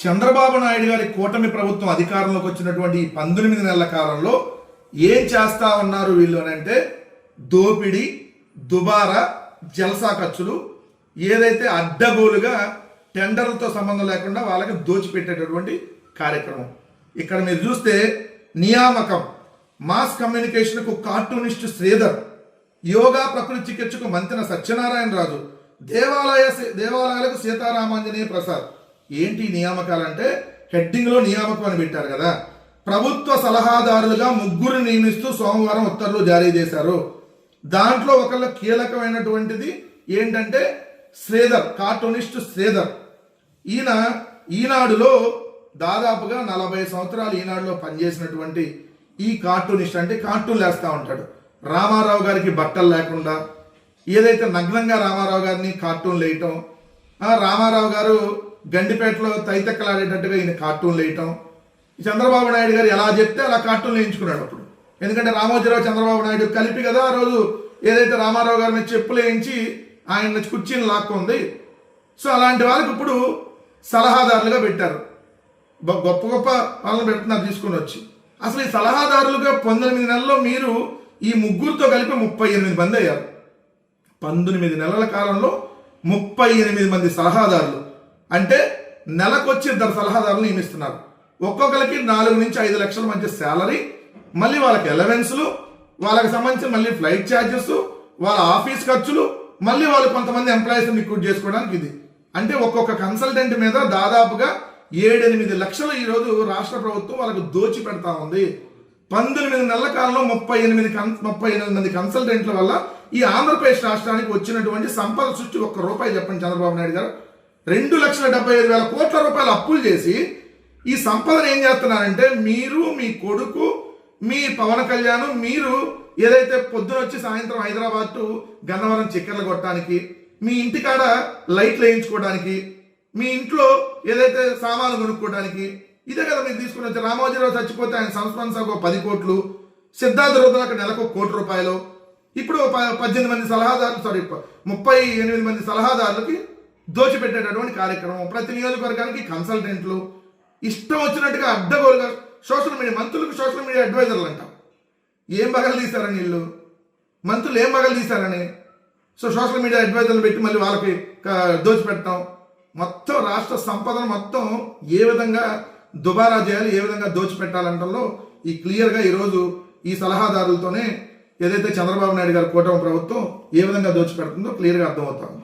చంద్రబాబు నాయుడు గారి కూటమి ప్రభుత్వం అధికారంలోకి వచ్చినటువంటి 19 నెలల కాలంలో ఏం చేస్తా ఉన్నారు వీళ్ళు అని అంటే దోపిడీ, దుబారా, జల్సా ఖర్చులు, ఏదైతే అడ్డగోలుగా టెండర్లతో సంబంధం లేకుండా వాళ్ళకి దోచిపెట్టేటటువంటి కార్యక్రమం. ఇక్కడ మీరు చూస్తే నియామకం, మాస్ కమ్యూనికేషన్కు కార్టూనిస్ట్ శ్రీధర్, యోగా ప్రకృతి చికిత్సకు మంతెన సత్యనారాయణ రాజు, దేవాలయాలకు సీతారామాంజనేయ ప్రసాద్. ఏంటి నియామకాలంటే హెడ్డింగ్లో నియామకం అని పెట్టారు కదా. ప్రభుత్వ సలహాదారులుగా 3 నియమిస్తూ సోమవారం ఉత్తర్వులు జారీ చేశారు. దాంట్లో ఒకళ్ళ కీలకమైనటువంటిది ఏంటంటే శ్రీధర్, కార్టూనిస్ట్ శ్రీధర్. ఈయన ఈనాడులో దాదాపుగా 40 సంవత్సరాలు ఈనాడులో పనిచేసినటువంటి ఈ కార్టూనిస్ట్, అంటే కార్టూన్లు వేస్తూ ఉంటాడు. రామారావు గారికి బట్టలు లేకుండా ఏదైతే నగ్నంగా రామారావు గారిని కార్టూన్లు వేయటం, రామారావు గారు గండిపేటలో తైతెక్కలాడేటట్టుగా ఈయన కార్టూన్లు వేయటం, చంద్రబాబు నాయుడు గారు ఎలా చెప్తే అలా కార్టూన్లు వేయించుకున్నాడు అప్పుడు. ఎందుకంటే రామోజీరావు, చంద్రబాబు నాయుడు కలిపి కదా ఆ రోజు ఏదైతే రామారావు గారి మీద చెప్పులు వేయించి ఆయన కుర్చీని లాక్కుంది. సో అలాంటి వాళ్ళకి ఇప్పుడు సలహాదారులుగా పెట్టారు. గొప్ప గొప్ప వాళ్ళని పెడుతున్నారు తీసుకుని వచ్చి. అసలు ఈ సలహాదారులుగా 19 నెలల్లో మీరు ఈ 3తో కలిపి 38 మంది అయ్యారు. 19 నెలల కాలంలో 38 మంది సలహాదారులు. అంటే నెలకొచ్చి 2 సలహాదారులు నియమిస్తున్నారు. ఒక్కొక్కరికి 4 నుంచి 5 లక్షల మధ్య శాలరీ, మళ్ళీ వాళ్ళకి అలవెన్స్లు, వాళ్ళకి సంబంధించిన మళ్ళీ ఫ్లైట్ ఛార్జెస్, వాళ్ళ ఆఫీస్ ఖర్చులు, మళ్ళీ వాళ్ళు కొంతమంది ఎంప్లాయీస్ రిక్రూట్ చేసుకోవడానికి ఇది. అంటే ఒక్కొక్క కన్సల్టెంట్ మీద దాదాపుగా 7-8 లక్షలు ఈరోజు రాష్ట్ర ప్రభుత్వం వాళ్ళకు దోచి పెడతా ఉంది. 19 నెలల కాలంలో 38 మంది కన్సల్టెంట్ల వల్ల ఈ ఆంధ్రప్రదేశ్ రాష్ట్రానికి వచ్చినటువంటి సంపద సృష్టి ₹1 చెప్పండి చంద్రబాబు నాయుడు గారు. 2,75,000 కోట్ల రూపాయలు అప్పులు చేసి ఈ సంపదను ఏం చేస్తున్నారంటే మీరు, మీ కొడుకు, మీ పవన్ కళ్యాణ్, మీరు ఏదైతే పొద్దున వచ్చి సాయంత్రం హైదరాబాద్ టు గన్నవరం చక్కెరలు కొట్టడానికి, మీ ఇంటికాడ లైట్లు వేయించుకోవడానికి, మీ ఇంట్లో ఏదైతే సామాను కొనుక్కోవడానికి, ఇదే కదా మీరు తీసుకుని వచ్చి. రామోజీరావు చచ్చిపోతే ఆయన సంస్మరణ సభకు 10 కోట్లు, సిద్ధార్థ రుద్రకు నెలకు ₹1 కోటి. ఇప్పుడు 38 మంది సలహాదారులకి దోచిపెట్టేటటువంటి కార్యక్రమం. ప్రతి నియోజకవర్గానికి కన్సల్టెంట్లు ఇష్టం వచ్చినట్టుగా అడ్డగోలుగా సోషల్ మీడియా మంత్రులకు సోషల్ మీడియా అడ్వైజర్లు అంటాం. ఏం బగలు తీశారని వీళ్ళు మంత్రులు, ఏం బగలు తీశారని. సో సోషల్ మీడియా అడ్వైజర్లు పెట్టి మళ్ళీ వాళ్ళకి దోచిపెట్టడం, మొత్తం రాష్ట్ర సంపదను మొత్తం ఏ విధంగా దుబారా చేయాలి, ఏ విధంగా దోచిపెట్టాలంటలో ఈ క్లియర్గా ఈరోజు ఈ సలహాదారులతోనే ఏదైతే చంద్రబాబు నాయుడు గారి కూటమి ప్రభుత్వం ఏ విధంగా దోచిపెడుతుందో క్లియర్గా అర్థమవుతుంది.